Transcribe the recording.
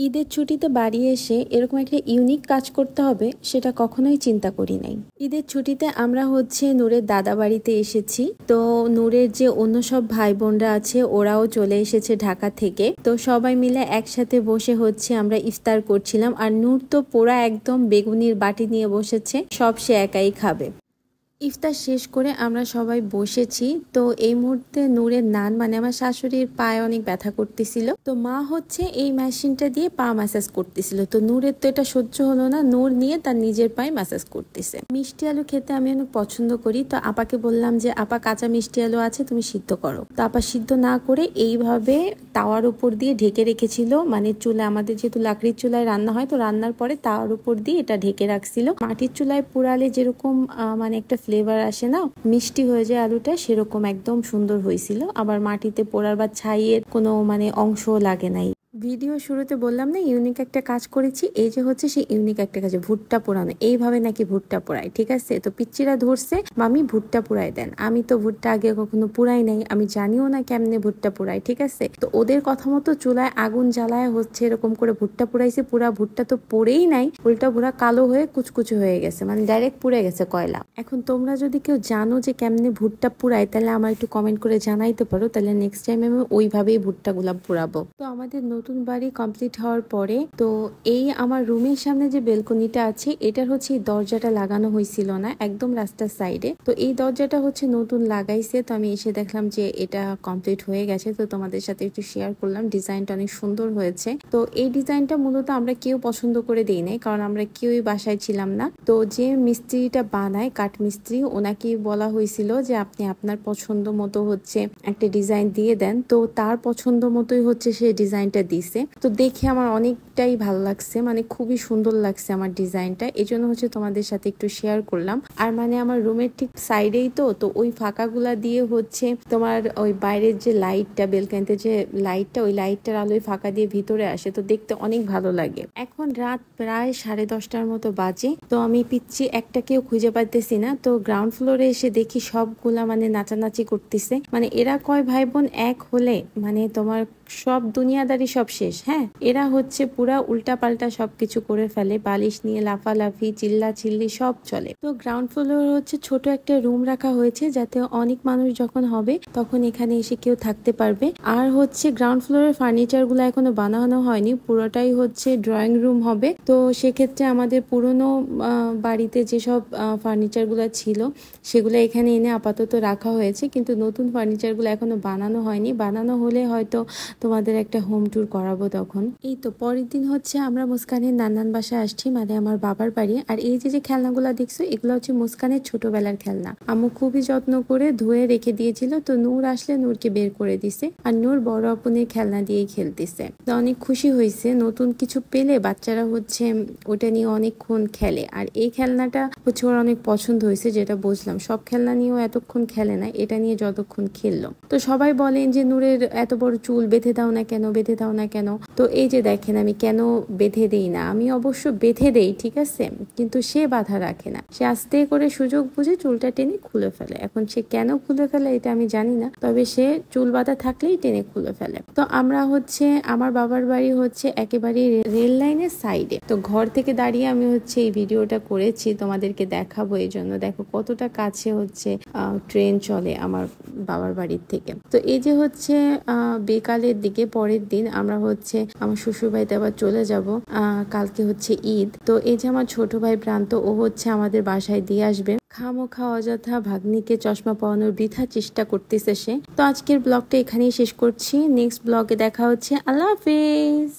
ঈদের ছুটিতে বাড়ি এসে এরকম একটা ইউনিক কাজ করতে হবে সেটা কখনোই চিন্তা করি নাই। ঈদের ছুটিতে আমরা নূরের দাদা বাড়িতে এসেছি। তো নূরের যে অন্য সব ভাই বোনরা আছে ওরাও চলে এসেছে ঢাকা থেকে। তো সবাই মিলে একসাথে বসে আমরা ইফতার করছিলাম। আর নূর তো পুরা একদম বেগুনির বাটি নিয়ে বসেছে, সব সে একাই খাবে। ইফতার শেষ করে আমরা সবাই বসেছি। তো এই মুহূর্তে নূরের নান মানে আমার শাশুড়ির পায়ে অনেক ব্যথা করতেছিল। তো মা এই মেশিনটা দিয়ে পা ম্যাসাজ করতেছিল। তো নূরের তো এটা সহ্য হলো না, নূর নিয়ে তার নিজের পায়ে ম্যাসাজ করতেছে। মিষ্টি আলু খেতে আমি অনেক পছন্দ করি। তো আপাকে বললাম যে আপা কাঁচা মিষ্টি আলু আছে, তুমি সিদ্ধ করো। তো আপা সিদ্ধ না করে এইভাবে তাওয়ার উপর দিয়ে ঢেকে রেখেছিল। মানে চুলা, আমাদের যেহেতু লাকড়ির চুলায় রান্না হয়, তো রান্নার পরে তাওয়ার উপর দিয়ে এটা ঢেকে রাখছিল। মাটির চুলায় পুরালে যেরকম মানে একটা ফ্লেভার আসে না, মিষ্টি হয়ে যায় আলুটা, সেরকম একদম সুন্দর হয়েছিল। আবার মাটিতে পোড়ার বা ছাইয়ের কোনো মানে অংশ লাগে নাই। ভিডিও শুরুতে বললাম না ইউনিক একটা কাজ করেছি, এই যে সেই ইউনিক একটা কাজ, ভুট্টা পোড়ানো। এইভাবে নাকি ভুট্টা পোড়ায়, ঠিক আছে? তো পিচ্চিরা ধরছে মামি ভুট্টা পোড়াই দেন। আমি তো ভুট্টা আগে কখনো পুরাই নাই, আমি জানিও না কেমনে ভুট্টা পোড়াই, ঠিক আছে? তো ওদের কথা মতো চুলায় আগুন জ্বালায় এরকম করে ভুট্টা পোড়াইছে। পুরা ভুট্টা তো পড়েই নাই, উল্টা পুরা কালো হয়ে কুচকুচে হয়ে গেছে, মানে ডাইরেক্ট পুড়ে গেছে কয়লা। এখন তোমরা যদি কেউ জানো যে কেমনে ভুট্টা পোড়ায়, তাহলে আমার একটু কমেন্ট করে জানাইতে পারো, তাহলে নেক্সট টাইম আমি ওইভাবেই ভুট্টা গুলা পোড়াবো। তো আমাদের নতুন বাড়ি কমপ্লিট হওয়ার পরে তো এই আমার রুমের সামনে যে বেলকনিটা আছে, এটার এই দরজাটা লাগানো হয়েছিল না, একদম রাস্তার সাইডে। তো এই দরজাটা নতুন লাগাইছে। তো আমি এসে দেখলাম যে এটা কমপ্লিট হয়ে গেছে। তো তোমাদের সাথে একটু শেয়ার করলাম, ডিজাইনটা অনেক সুন্দর হয়েছে। তো এই ডিজাইনটা মূলত আমরা কেউ পছন্দ করে দিই নাই, কারণ আমরা কেউই বাসায় ছিলাম না। তো যে মিস্ত্রিটা বানায়, কাঠ মিস্ত্রি, ওনাকে বলা হয়েছিল যে আপনি আপনার পছন্দ মতো একটা ডিজাইন দিয়ে দেন। তো তার পছন্দ মতোই সে ডিজাইনটা দিছে। তো দেখে আমার অনেকটাই ভালো লাগছে, মানে খুবই সুন্দর লাগছে আমার ডিজাইনটা। এই জন্য তোমাদের সাথে একটু শেয়ার করলাম। আর মানে আমার রুমের ঠিক সাইডেই তো ওই ফাঁকাগুলা দিয়ে তোমার ওই বাইরের যে লাইটটা, বেলকানিতে যে লাইটটা, ওই লাইটটার আলোয় ফাঁকা দিয়ে ভিতরে আসে, তো দেখতে অনেক ভালো লাগে। এখন রাত প্রায় 10:30টার মতো বাজে। তো আমি পিচ্ছি একটাকেও খুঁজে পাইতেছি না। তো গ্রাউন্ড ফ্লোরে এসে দেখি সবগুলা মানে নাচানাচি করতেছে। মানে এরা কয় ভাই বোন এক হলে মানে তোমার সব দুনিয়াদারি সব শেষ। হ্যাঁ, এরা পুরা উল্টা পাল্টা সবকিছু করে ফেলে, বালিশ নিয়ে লাফালাফি, চিল্লা চিল্লি সব চলে। তো গ্রাউন্ড ফ্লোর ছোট একটা রুম রাখা হয়েছে, যাতে অনেক মানুষ যখন হবে তখন এখানে এসে কেউ থাকতে পারবে। আর গ্রাউন্ড ফ্লোরের ফার্নিচার গুলো এখনো বানানো হয়নি, পুরোটাই ড্রয়িং রুম হবে। তো সেক্ষেত্রে আমাদের পুরনো বাড়িতে যেসব ফার্নিচার গুলো ছিল সেগুলো এখানে এনে আপাতত রাখা হয়েছে, কিন্তু নতুন ফার্নিচার গুলো এখনো বানানো হয়নি। বানানো হলে হয়তো তোমাদের একটা হোম ট্যুর করাবো তখন। এই তো পরের দিন আমরা মুস্কানের নানান বাসায় আসছি, মানে আমার বাবার বাড়ি। আর এই যে খেলনাগুলা দেখছো, এগুলো মুস্কানের ছোটবেলার খেলনা। আম্মু খুবই যত্ন করে ধুয়ে রেখে দিয়েছিল। তো নূর আসলে নূরকে বের করে দিছে, আর নূর বড় আপনের খেলনা দিয়ে খেলতেছে। তো অনেক খুশি হয়েছে, নতুন কিছু পেলে বাচ্চারা ওটা নিয়ে অনেকক্ষণ খেলে। আর এই খেলনাটা ওর অনেক পছন্দ হয়েছে, যেটা বুঝলাম। সব খেলনা নিয়েও এতক্ষণ খেলে না, এটা নিয়ে যতক্ষণ খেললো। তো সবাই বলেন যে নূরের এত বড় চুল, বেঁধে দাও না কেন, বেঁধে দাও না কেন। তো এই যে দেখেন আমি কেন বেঁধে দেই না। আমি অবশ্য বেঁধে দেই, ঠিক আছে, কিন্তু সে বাধা রাখে না। সে আস্তে করে সুযোগ বুঝে চুলটা টেনে খুলে ফেলে। এখন সে কেন খুলে ফেলে এটা আমি জানি না, তবে সে চুল বাঁধা থাকলেই টেনে খুলে ফেলে। তো আমরা আমার বাবার বাড়ি একেবারে রেল লাইনের সাইডে। তো ঘর থেকে দাঁড়িয়ে আমি এই ভিডিওটা করেছি, তোমাদেরকে দেখাবো। এই জন্য দেখো কতটা কাছে ট্রেন চলে আমার বাবার বাড়ির থেকে। তো এই যে বিকালের দিকে পরের দিন আমরা আমার শ্বশুর বাড়িতে আবার চলে যাব। কালকে ঈদ। তো এই যে আমার ছোট ভাই প্রান্ত, ও আমাদের বাসায় দিয়ে আসবে। খামোখা অযথা ভাগ্নিকে চশমা পরানোর বৃথা চেষ্টা করতেছে সে। তো আজকের ব্লগটা এখানেই শেষ করছি, নেক্সট ব্লগে দেখা হচ্ছে। আল্লাহ হাফেজ।